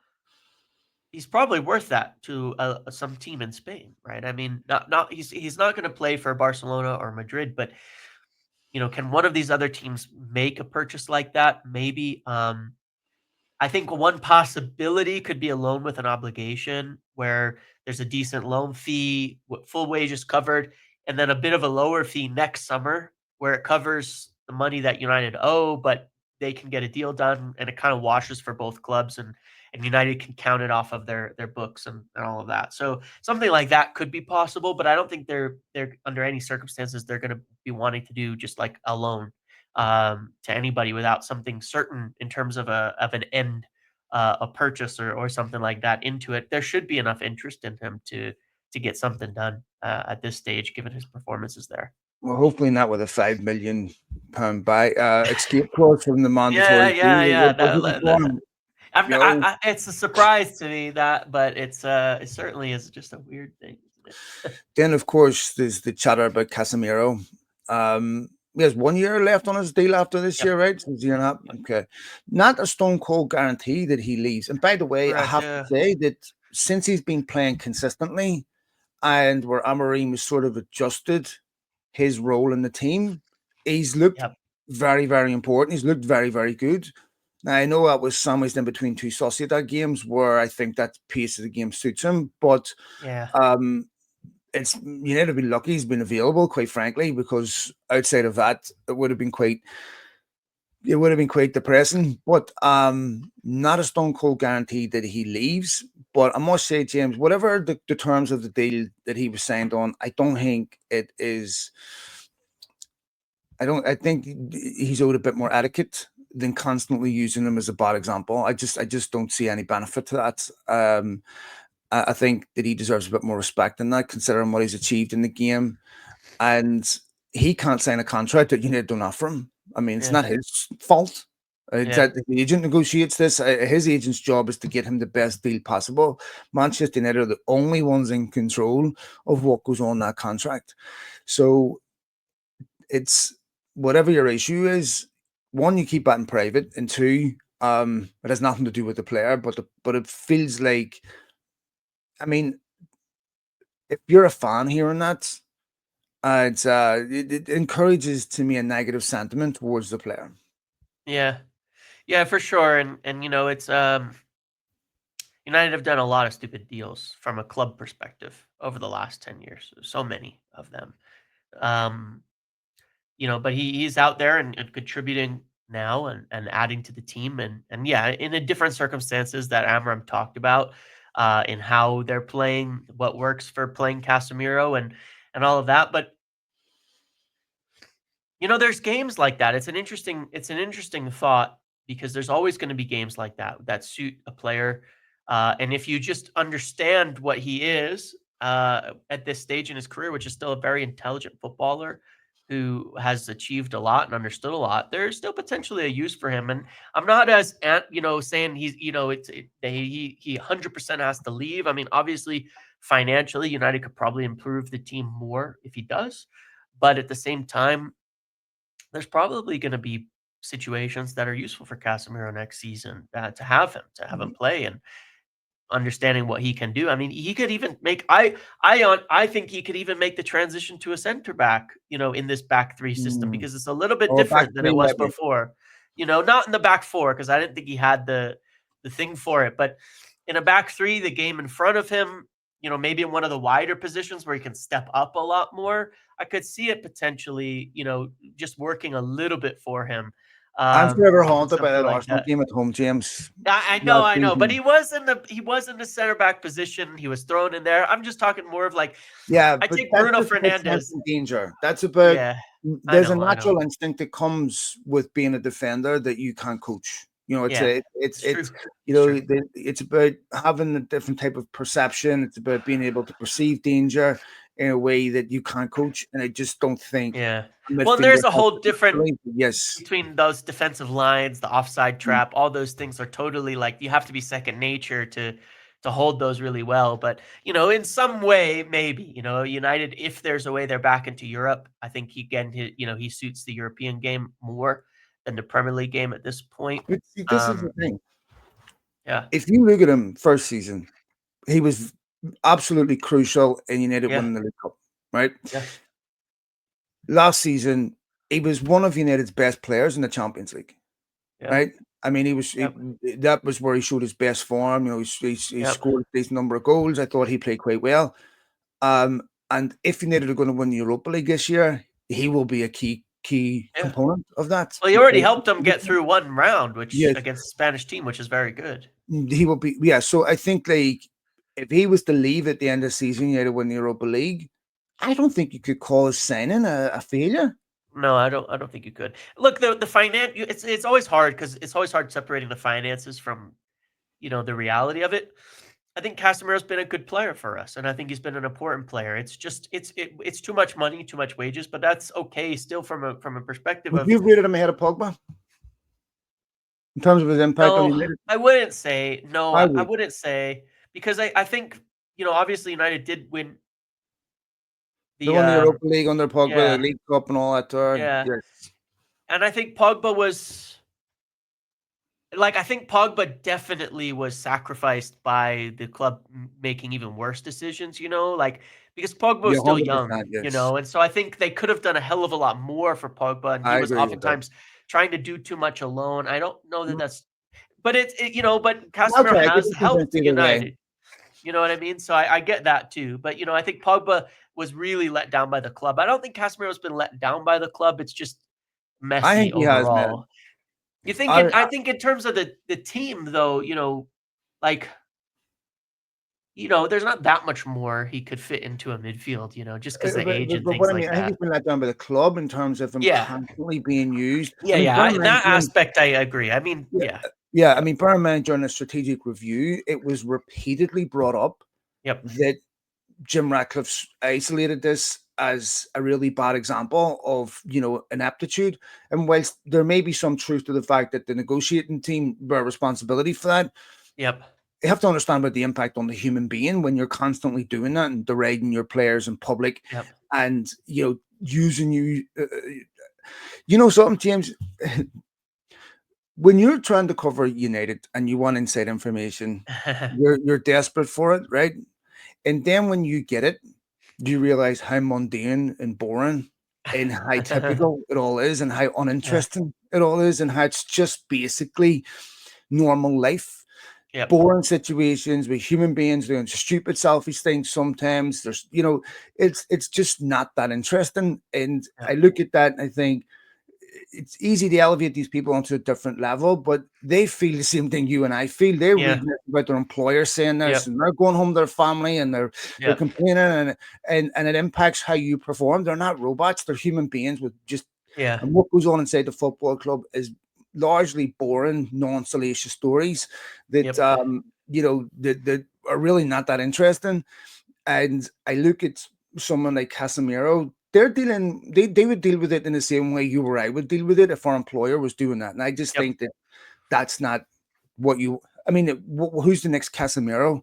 he's probably worth that to some team in Spain, right? I mean, not he's not going to play for Barcelona or Madrid, but can one of these other teams make a purchase like that? Maybe. I think one possibility could be a loan with an obligation where there's a decent loan fee, full wages covered, and then a bit of a lower fee next summer where it covers the money that United owe, but they can get a deal done and it kind of washes for both clubs, and United can count it off of their books and all of that. So something like that could be possible, but I don't think they're under any circumstances they're going to be wanting to do just like a loan to anybody without something certain in terms of an end, a purchase or something like that into it. There should be enough interest in him to get something done at this stage, given his performances there. Well, hopefully not with a £5 million buy escape clause from the Yeah, mandatory fee yeah, that you're yeah. budgeting for. I'm, You know, it's a surprise to me that, but it certainly is just a weird thing, isn't it? then of course there's the chatter about Casemiro. He has 1 year left on his deal after this Yep. year, right? So it's a year and a half. Yep. Okay, not a stone cold guarantee that he leaves. And by the way, I Correct. have to Yeah. say that since he's been playing consistently, and where Amorim has sort of adjusted his role in the team, he's looked Yep. very, very important. He's looked very, very good. Now, I know that was sandwiched in between two Sociedad games where I think that pace of the game suits him, but Yeah. um, it's United have been lucky he's been available, quite frankly, because outside of that, it would have been quite depressing. But not a stone cold guarantee that he leaves. But I must say, James, whatever the terms of the deal that he was signed on, I don't think it is. I think he's owed a bit more etiquette than constantly using him as a bad example. I just don't see any benefit to that. I think that he deserves a bit more respect than that, considering what he's achieved in the game. And he can't sign a contract that United don't offer him. I mean, it's Yeah. not his fault. It's Yeah. that the agent negotiates this. His agent's job is to get him the best deal possible. Manchester United are the only ones in control of what goes on that contract. So it's whatever your issue is. One, you keep that in private, and two, it has nothing to do with the player, but it feels like, I mean, if you're a fan hearing that, it encourages to me a negative sentiment towards the player. Yeah. Yeah, for sure. And it's United have done a lot of stupid deals from a club perspective over the last 10 years. So many of them. Um, but he's out there and contributing now and adding to the team and yeah, in a different circumstances that Amram talked about, in how they're playing, what works for playing Casemiro and all of that. But there's games like that. It's an interesting thought because there's always going to be games like that suit a player. And if you just understand what he is at this stage in his career, which is still a very intelligent footballer who has achieved a lot and understood a lot, there's still potentially a use for him. And I'm not as saying he's he 100% has to leave. I mean, obviously, financially, United could probably improve the team more if he does, but at the same time there's probably going to be situations that are useful for Casemiro next season, to have him play and understanding what he can do. I mean, he could even make I think he could even make the transition to a center back, in this back three system Mm. because it's a little bit Or back different than it three, was maybe. before. Not in the back four because I didn't think he had the thing for it, but in a back three, the game in front of him, maybe in one of the wider positions where he can step up a lot more, I could see it potentially, just working a little bit for him, I'm forever in haunted by something that like Arsenal that. game at home, James. Last I know, but season. he was in the center back position. He was thrown in there. I'm just talking more of like, Yeah, I but take that's Bruno just about sense Fernandez. and danger. That's about Yeah, I there's a know, I know. natural instinct that comes with being a defender that you can't coach. It's Yeah, a it's it's true. it's It's true. it's about having a different type of perception. It's about being able to perceive danger in a way that you can't coach. And I just don't think Yeah. a Well, and midfielder there's a has whole it different naturally. Yes. between those defensive lines, the offside Mm. trap, all those things are totally like you have to be second nature to hold those really well. But in some way, maybe United, if there's a way they're back into Europe, I think he suits the European game more than the Premier League game at this point. But see, this is the Um, thing. yeah, If you look at him first season, he was absolutely crucial in United yeah, winning the League Cup, right? yeah, Last season, he was one of United's best players in the Champions League, yeah, right? I mean, yep, that was where he showed his best form. He yep, scored a decent number of goals. I thought he played quite well. And if United are going to win the Europa League this year, he will be a key yeah. component of that Well, he already because helped them get through one round, which yes, against the Spanish team, which is very good. he will be. Yeah, so I think like if he was to leave at the end of the season, United win the Europa League, I don't think you could call his signing a failure. No, I don't. I don't think you could. Look, the finance. It's always hard because it's always hard separating the finances from the reality of it. I think Casemiro's been a good player for us, and I think he's been an important player. It's just it's too much money, too much wages, but that's okay still from a perspective Would of you have rated him ahead of Pogba in terms of his impact on no. United? I wouldn't say no. I I would. wouldn't say because I think obviously United did win They the won the Europa League under Pogba, the yeah, League Cup, and all that tour. yeah, Yes, and I think Pogba was. Like, I think Pogba definitely was sacrificed by the club making even worse decisions, like because Pogba was yeah, still 100%. young, Yes, and so I think they could have done a hell of a lot more for Pogba, and he I was agree with that. oftentimes trying to do too much alone. I don't know that Mm, that's, but but Casemiro okay, I could has be convinced helped either way. United. You know what I mean? So I get that too. But I think Pogba was really let down by the club. I don't think Casemiro's been let down by the club. It's just I messy think he has, man. overall. You think I, I think in terms of the team though, like, there's not that much more he could fit into a midfield, just because the age and but what things I mean, like I think that. he's been let down by the club in terms of him Yeah. constantly being used. I Yeah, mean, yeah. bear in In mind, that aspect, I agree. I mean, yeah, yeah. yeah. I Yep. mean, bear in mind during the strategic review, it was repeatedly brought up Yep. that Jim Ratcliffe's isolated this as a really bad example of ineptitude. And whilst there may be some truth to the fact that the negotiating team bear responsibility for that, Yep. you have to understand about the impact on the human being when you're constantly doing that and deriding your players in public Yep. and using you. Something, James. When you're trying to cover United and you want inside information, you're desperate for it, right? And then when you get it, you realize how mundane and boring and how typical it all is and how Yeah. uninteresting it all is and how it's just basically normal life. Yep. Boring situations with human beings doing stupid selfish things sometimes. It's just not that interesting. And I Yep. look at that and I think it's easy to elevate these people onto a different level, but they feel the same thing you and I feel. They're Yeah. reading about their employer saying this, Yep. and they're going home to their family, and they're Yep. complaining, and it impacts how you perform. They're not robots; they're human beings with just. Yeah. And what goes on inside the football club is largely boring, non-salacious stories that Yep. that are really not that interesting. And I look at someone like Casemiro, they would deal with it in the same way you or I would deal with it if our employer was doing that. And I just Yep. think that that's not what you, I mean, who's the next Casemiro?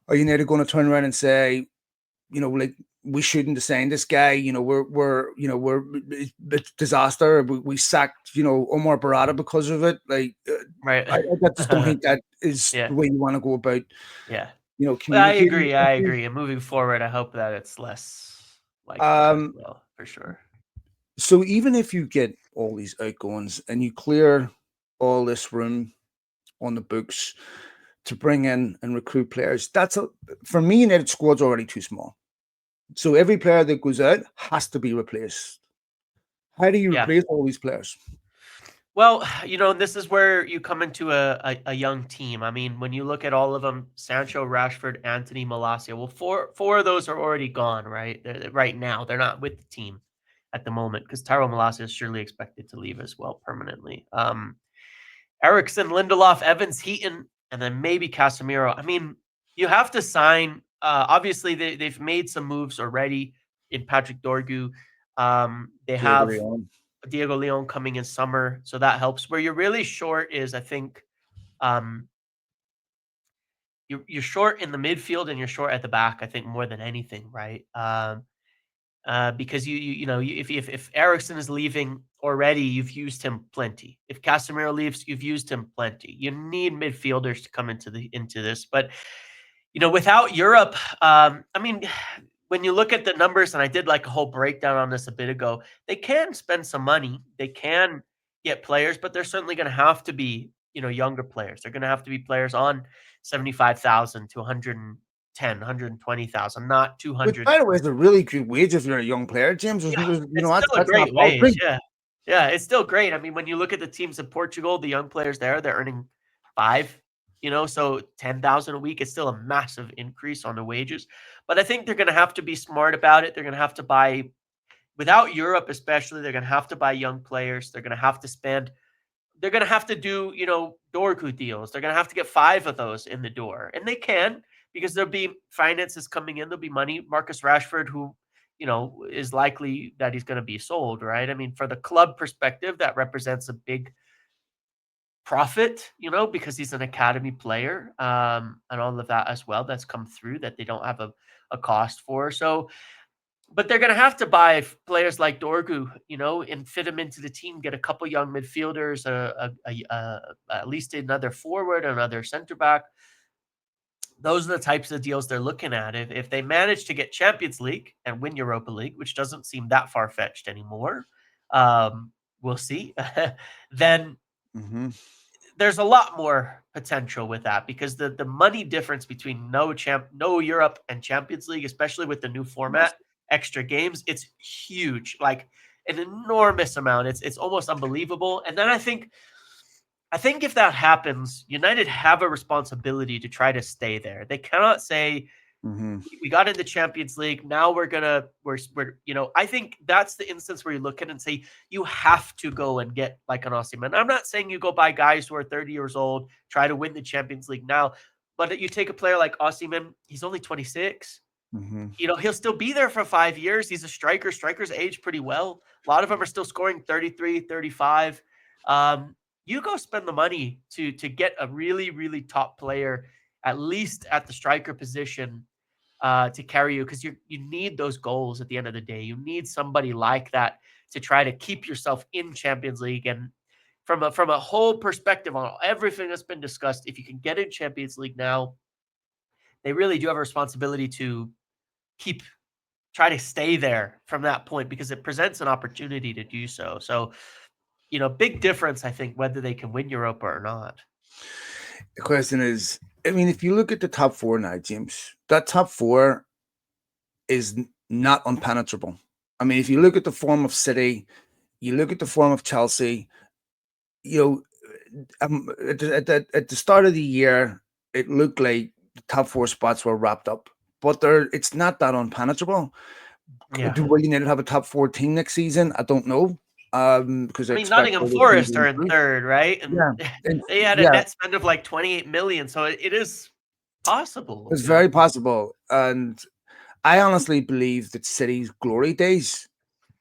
Are you now going to turn around and say, like, we shouldn't have signed this guy. We're it's disaster. We sacked, Omar Barada because of it. Like, Right. I just don't think that is Yeah. the way you want to go about, Yeah. Well, I communicating. agree. I agree. And moving forward, I hope that it's less like that as Um, well, for sure. So even if you get all these outgoings and you clear all this room on the books, to bring in and recruit players. For me, United squad's already too small. So every player that goes out has to be replaced. How do you Yeah. replace all these players? Well, this is where you come into a young team. I mean, when you look at all of them, Sancho, Rashford, Anthony, Malacia, well, four of those are already gone, right? Right now, they're not with the team at the moment because Tyrell Malacia is surely expected to leave as well permanently. Ericsson, Lindelof, Evans, Heaton, and then maybe Casemiro. I mean, you have to sign. Obviously, they've made some moves already in Patrick Dorgu. They Diego have Leon. Diego Leon coming in summer, so that helps. Where you're really short is, I think, you're short in the midfield and you're short at the back. I think more than anything, right? Because if Ericsson is leaving already, you've used him plenty. If Casemiro leaves, you've used him plenty. You need midfielders to come into this, but without Europe, I mean, when you look at the numbers, and I did like a whole breakdown on this a bit ago, they can spend some money, they can get players, but they're certainly going to have to be younger players. They're going to have to be players on 75,000 to 110, 120,000, not Which, 200. by the way, is a really good wage if you're a young player, James. Yeah, it's That's still a not great wage. paltry. Yeah. Yeah, it's still great. I mean, when you look at the teams in Portugal, the young players there, they're earning 5, so 10,000 a week is still a massive increase on the wages. But I think they're going to have to be smart about it. They're going to have to buy, without Europe especially, they're going to have to buy young players. They're going to have to spend, they're going to have to do, Dorku deals. They're going to have to get 5 of those in the door. And they can, because there'll be finances coming in. There'll be money. Marcus Rashford, who, is likely that he's going to be sold, right? I mean, for the club perspective, that represents a big profit, because he's an academy player, and all of that as well. That's come through that they don't have a cost for. So, but they're going to have to buy players like Dorgu, and fit them into the team, get a couple young midfielders, at least another forward, another center back. Those are the types of deals they're looking at. If they manage to get Champions League and win Europa League, which doesn't seem that far-fetched anymore, we'll see, then there's a lot more potential with that, because the money difference between no Europe and Champions League, especially with the new format, extra games, it's huge, like an enormous amount. It's almost unbelievable. And then I think if that happens, United have a responsibility to try to stay there. They cannot say, we got in the Champions League, now we're I think that's the instance where you look at it and say, you have to go and get like an Osimhen. I'm not saying you go buy guys who are 30 years old, try to win the Champions League now, but you take a player like Osimhen, he's only 26. He'll still be there for 5 years. He's a striker. Strikers age pretty well. A lot of them are still scoring 33, 35. You go spend the money to get a really, really top player, at least at the striker position, to carry you, because you need those goals at the end of the day. You need somebody like that to try to keep yourself in Champions League. And from a whole perspective on everything that's been discussed, if you can get in Champions League now, they really do have a responsibility to try to stay there from that point, because it presents an opportunity to do so. So, big difference, I think, whether they can win Europa or not. The question is, I mean, if you look at the top 4 now, James, that top 4 is not unpenetrable. I mean, if you look at the form of City, you look at the form of Chelsea, at the start of the year, it looked like the top 4 spots were wrapped up, but it's not that unpenetrable. Yeah. Do we need to have a top 4 team next season? I don't know. Because Nottingham Forest are in 3rd, right? And they had a net spend of like 28 million, so it is possible. It's very possible, and I honestly believe that City's glory days,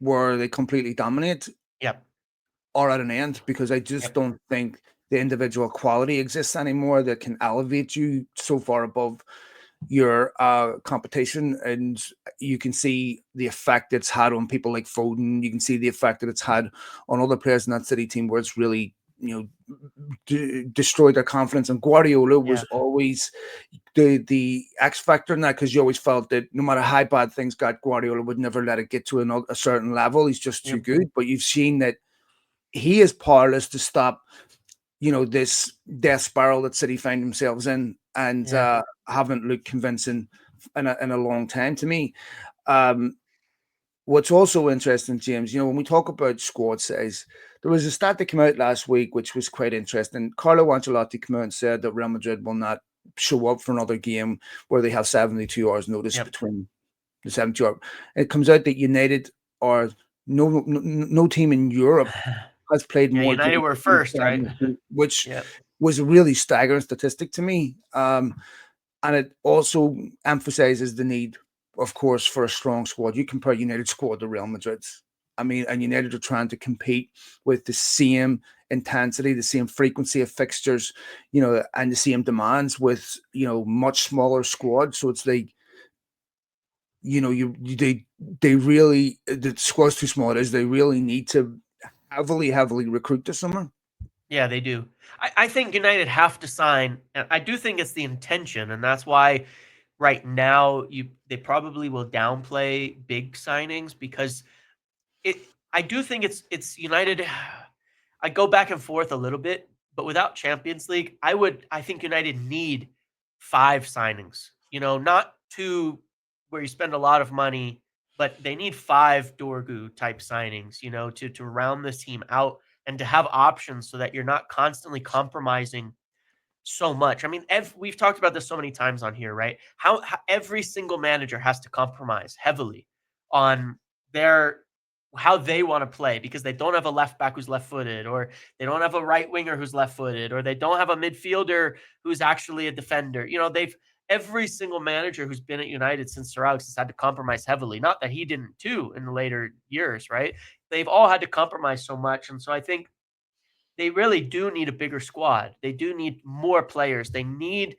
where they completely dominate, are at an end, because I just don't think the individual quality exists anymore that can elevate you so far above your competition. And you can see the effect it's had on people like Foden. You can see the effect that it's had on other players in that City team, where it's really destroyed their confidence. And Guardiola was always the X factor in that, because you always felt that no matter how bad things got, Guardiola would never let it get to a certain level. He's just too good. But you've seen that he is powerless to stop this death spiral that City find themselves in, and Yeah. haven't looked convincing in a long time to me. Um, what's also interesting, James, when we talk about squad size, there was a stat that came out last week which was quite interesting. Carlo Ancelotti came out and said that Real Madrid will not show up for another game where they have 72 hours notice Yep. between the 72 hours. It comes out that United are no team in Europe has played Yeah, more United games were than first, right? 72, which Yep. was a really staggering statistic to me. And it also emphasizes the need, of course, for a strong squad. You compare United squad to Real Madrid's. I mean, and United are trying to compete with the same intensity, the same frequency of fixtures, and the same demands with, much smaller squads. So it's like, they really, the squad's too small. It is. They really need to heavily recruit this summer. Yeah, they do. I think United have to sign, and I do think it's the intention, and that's why right now they probably will downplay big signings because it I do think it's United. I go back and forth a little bit, but without Champions League, I think United need 5 signings. Not 2 where you spend a lot of money, but they need 5 Dorgu type signings, to round this team out and to have options so that you're not constantly compromising so much. I mean, we've talked about this so many times on here, right? How every single manager has to compromise heavily on their how they want to play because they don't have a left back who's left footed, or they don't have a right winger who's left footed, or they don't have a midfielder who's actually a defender. They've every single manager who's been at United since Sir Alex has had to compromise heavily. Not that he didn't too in the later years, right? They've all had to compromise so much, and so I think they really do need a bigger squad. They do need more players. They need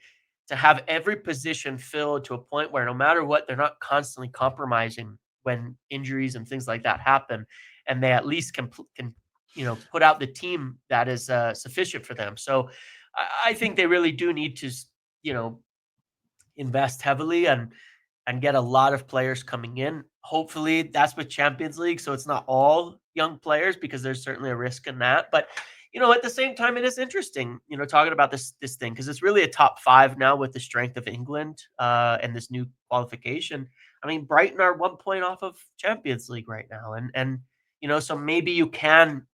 to have every position filled to a point where no matter what, they're not constantly compromising when injuries and things like that happen, and they at least can put out the team that is sufficient for them. So I think they really do need to you know invest heavily and get a lot of players coming in. Hopefully, that's with Champions League, so it's not all young players because there's certainly a risk in that. But at the same time, it is interesting, talking about this thing because it's really a top 5 now with the strength of England and this new qualification. I mean, Brighton are 1 point off of Champions League right now, and so maybe you can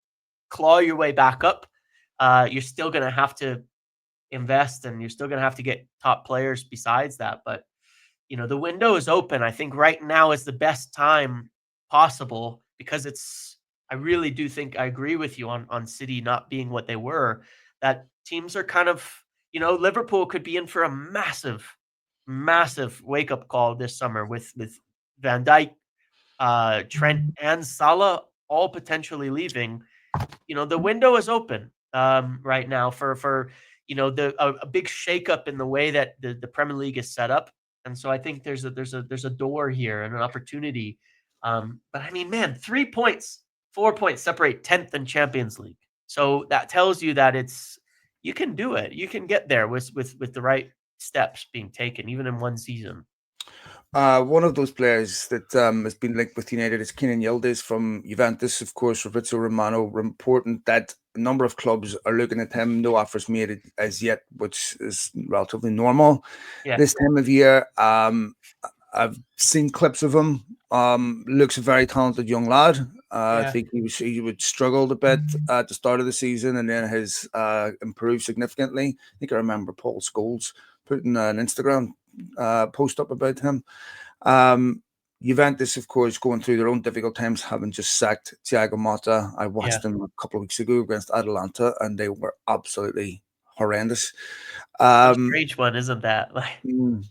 claw your way back up. You're still going to have to invest, and you're still going to have to get top players besides that, but the window is open. I think right now is the best time possible because I really do think I agree with you on City not being what they were. That teams are kind of, Liverpool could be in for a massive wake up call this summer with Van Dijk, Trent, and Salah all potentially leaving. The window is open right now for a big shakeup in the way that the Premier League is set up, and so I think there's a door here and an opportunity. But I mean, man, 3 points, 4 points separate 10th and Champions League. So that tells you that you can do it. You can get there with the right steps being taken, even in one season. One of those players that has been linked with United is Kenan Yildiz from Juventus. Of course, Fabrizio Romano reporting that a number of clubs are looking at him. No offers made as yet, which is relatively normal Yeah. this time of year. I've seen clips of him. Looks a very talented young lad. I think he would struggled a bit at the start of the season, and then has improved significantly. I think I remember Paul Scholes putting an Instagram post up about him. Juventus, of course, going through their own difficult times, having just sacked Thiago Motta. I watched them a couple of weeks ago against Atalanta, and they were absolutely horrendous. A strange one, isn't that? Like,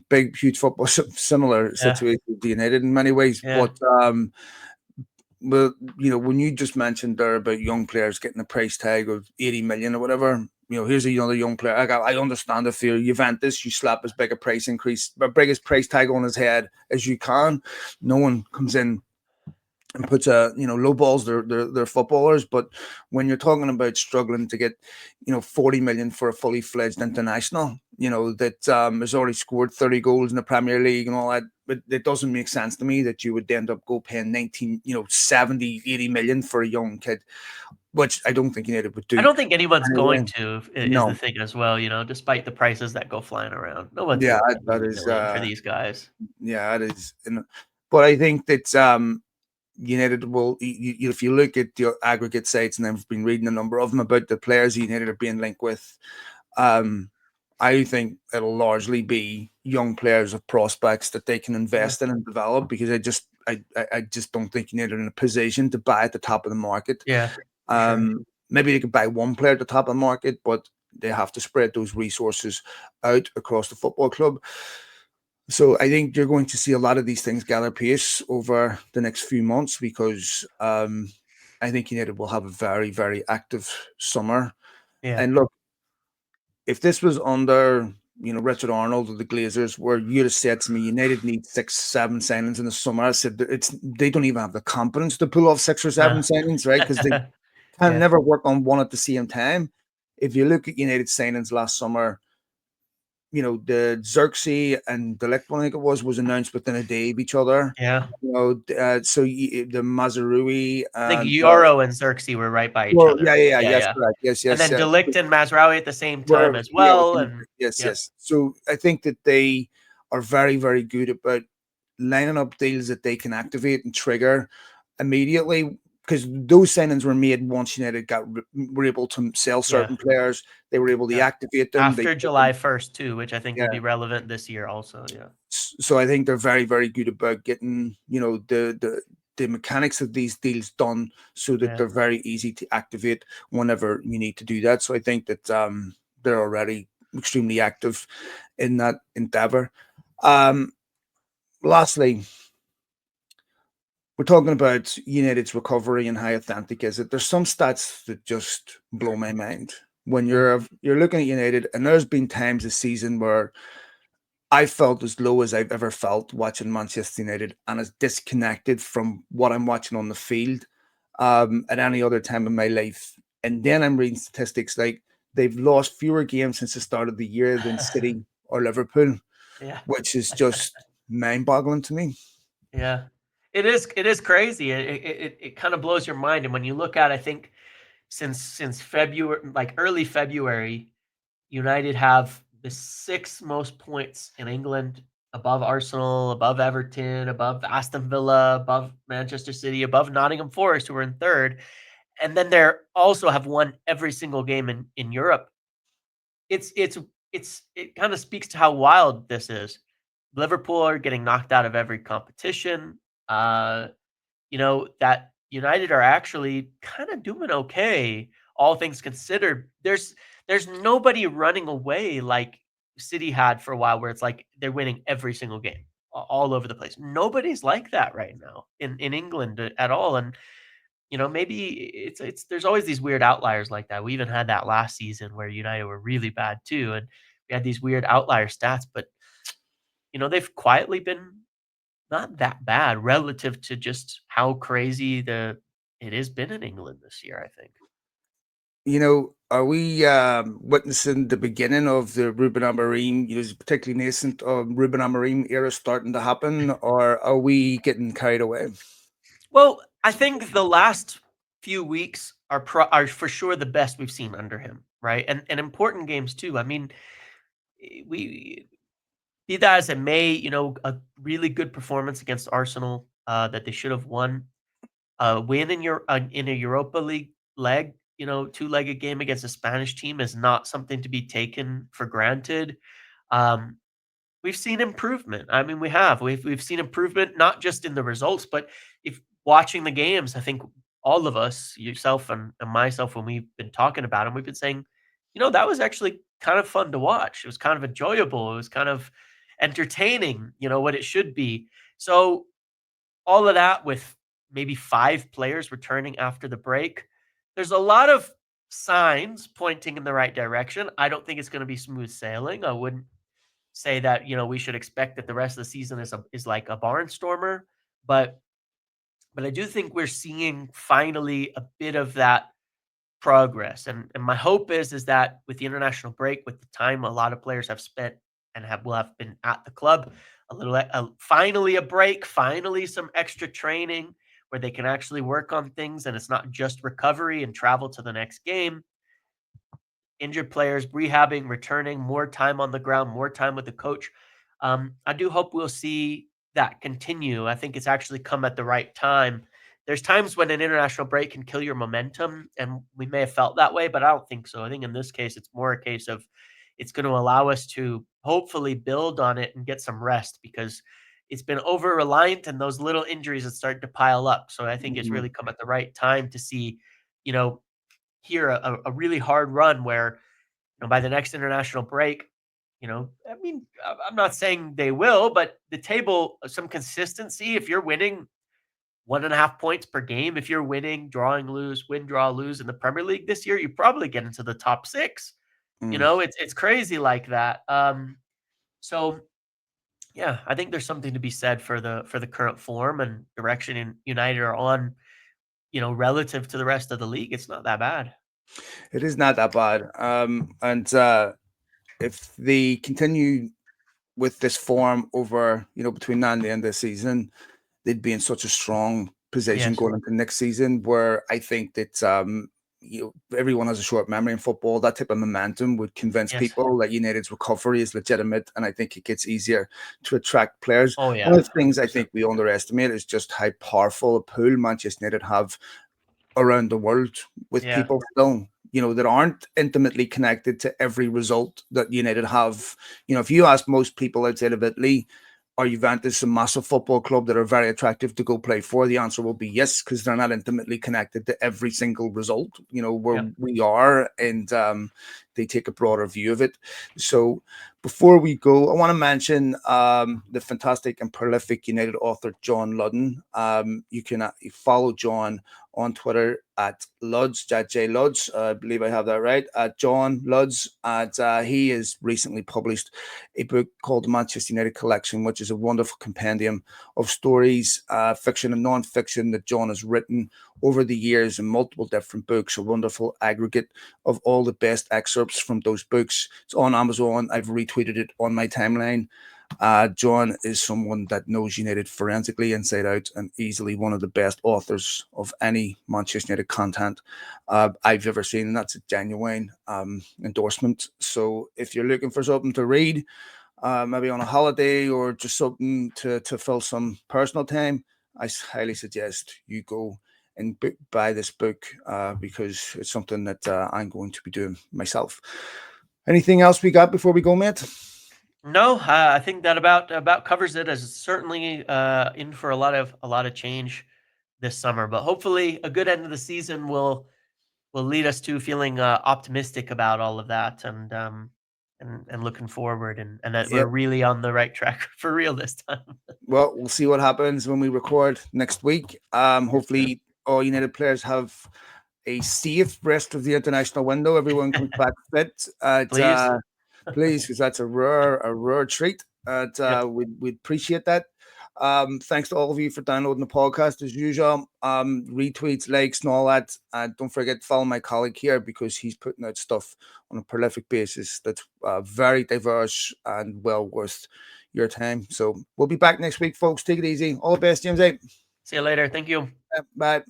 big, huge football, similar situation to United in many ways. Yeah. But when you just mentioned there about young players getting a price tag of 80 million or whatever, here's another young player. I understand if you're Juventus, you slap as big a price increase, but biggest price tag on his head as you can. No one comes in and puts low balls their footballers. But when you're talking about struggling to get 40 million for a fully fledged international, that has already scored 30 goals in the Premier League and all that, but it doesn't make sense to me that you would end up paying 19 70 80 million for a young kid. which I don't think United would I do don't think anyone's going anyway. to, is the No, thing as well, despite the prices that go flying around. No one's yeah, gonna pay that 80 is, million for these guys. yeah, it is. But I think that United will, if you look at the aggregate sites, and I've been reading a number of them about the players United are being linked with, um, I think it'll largely be young players of prospects that they can Yeah, invest in and develop, because I just don't think United are in a position to buy at the top of the market. yeah, for sure. Maybe they could buy one player at the top of the market, but they have to spread those resources out across the football club. So I think you're going to see a lot of these things gather pace over the next few months, because I think United will have a very, very active summer. Yeah, And look, if this was under Richard Arnold or the Glazers, where you'd have said to me, United need 6, 7 signings in the summer, I said they don't even have the confidence to pull off 6 or 7 no. signings, right? Because they can Yeah, never work on one at the same time. If you look at United signings last summer, the Xerxes and the Ligt one, I think it was announced within a day of each other. yeah. So the Mazarui I think and Euro and Xerxes were right by each well, other. yeah, yeah, yeah, Yeah, yes, yeah. correct, yes, And yes, then Delict and Mazraoui at the same time as well, and yes, yep, yes. So I think that they are very, very good about lining up deals that they can activate and trigger immediately, because those signings were made once United were able to sell yeah, certain players. They were able to yeah. activate them. They After put them, July 1st too, which I think will yeah. be relevant this year also, yeah. So I think they're very, very good about getting the mechanics of these deals done, so that Yeah. they're very easy to activate whenever you need to do that. So I think that they're already extremely active in that endeavor. Um, Lastly, we're talking about United's recovery and how authentic is it. There's some stats that just blow my mind when Yeah. you're looking at United, and there's been times this season where I felt as low as I've ever felt watching Manchester United, and as disconnected from what I'm watching on the field at any other time in my life. And then I'm reading statistics like they've lost fewer games since the start of the year than City or Liverpool, Yeah. which is just mind-boggling to me. Yeah. It is crazy. It kind of blows your mind. And when you look at, I think since February, like early February, United have the sixth most points in England, above Arsenal, above Everton, above Aston Villa, above Manchester City, above Nottingham Forest, who are in third. And then they're also have won every single game in Europe. It's it's it kind of speaks to how wild this is. Liverpool are getting knocked out of every competition. Uh, that United are actually kind of doing okay, all things considered. There's nobody running away like City had for a while, where it's like they're winning every single game all over the place. Nobody's like that right now in England at all. And maybe it's there's always these weird outliers like that. We even had that last season where United were really bad too, and we had these weird outlier stats. But they've quietly been not that bad relative to just how crazy the it has been in England this year, I think. Are we witnessing the beginning of the Ruben Amorim, particularly nascent Ruben Amorim era starting to happen, or are we getting carried away? Well, I think the last few weeks are for sure the best we've seen under him, right? And important games too. I mean, we be that as it may, a really good performance against Arsenal that they should have won. Win in a Europa League leg, two-legged game against a Spanish team is not something to be taken for granted. Um, we've seen improvement. I mean, we've seen improvement not just in the results, but if watching the games, I think all of us, yourself and myself, when we've been talking about them, we've been saying, that was actually kind of fun to watch. It was kind of enjoyable. It was kind of entertaining. What it should be. So all of that with maybe 5 players returning after the break. There's a lot of signs pointing in the right direction. I don't think it's gonna be smooth sailing. I wouldn't say that, we should expect that the rest of the season is like a barnstormer, but I do think we're seeing finally a bit of that progress. And my hope is that with the international break, with the time a lot of players have spent and will have been at the club, finally a break, finally some extra training. where they can actually work on things and it's not just recovery and travel to the next game. Injured players rehabbing, returning, more time on the ground, more time with the coach. I do hope we'll see that continue. I think it's actually come at the right time. There's times when an international break can kill your momentum, and we may have felt that way, but I don't think so. I think in this case, it's more a case of it's going to allow us to hopefully build on it and get some rest because it's been over reliant and those little injuries that start to pile up. So I think it's Mhm. really come at the right time to see, you know, here a really hard run where by the next international break, I mean, I'm not saying they will, but the table, some consistency. If you're winning 1.5 points per game, if you're winning, drawing, lose, win, draw, lose in the Premier League this year, you probably get into the top six. Mm. It's crazy like that. So yeah, I think there's something to be said for the current form and direction in United are on. Relative to the rest of the league, it's not that bad. It is not that bad. And if they continue with this form over, between now and the end of the season, they'd be in such a strong position Yes. going into next season. Where I think that everyone has a short memory in football. That type of momentum would convince Yes. people that United's recovery is legitimate, and I think it gets easier to attract players. Oh One yeah, of the things I 100%. think we underestimate is just how powerful a pool Manchester United have around the world with Yeah. people still, that aren't intimately connected to every result that United have. If you ask most people outside of Italy, are Juventus a massive football club that are very attractive to go play for? The answer will be yes, because they're not intimately connected to every single result, where Yeah. we are, and they take a broader view of it. So before we go, I want to mention the fantastic and prolific United author, John Ludden. You can follow John on Twitter at Luds, J Luds. I believe I have that right. At John Luds. He has recently published a book called the Manchester United Collection, which is a wonderful compendium of stories, fiction and non-fiction that John has written over the years in multiple different books. A wonderful aggregate of all the best excerpts from those books. It's on Amazon. I've retweeted it on my timeline. John is someone that knows United forensically inside out and easily one of the best authors of any Manchester United content I've ever seen. And that's a genuine endorsement. So if you're looking for something to read, maybe on a holiday or just something to fill some personal time, I highly suggest you go and buy this book because it's something that I'm going to be doing myself. Anything else we got before we go, mate? No, I think that about covers it. As certainly in for a lot of change this summer, but hopefully a good end of the season will lead us to feeling optimistic about all of that and looking forward and that we're Yep. really on the right track for real this time. Well, we'll see what happens when we record next week. Yes, sir. Hopefully, all United players have a safe rest of the international window. Everyone comes back fit. Please. Please, because that's a rare treat. Yep. We'd appreciate that. Thanks to all of you for downloading the podcast as usual. Retweets, likes, and all that. Don't forget to follow my colleague here because he's putting out stuff on a prolific basis that's very diverse and well worth your time. So we'll be back next week, folks. Take it easy. All the best, James. See you later. Thank you. Bye.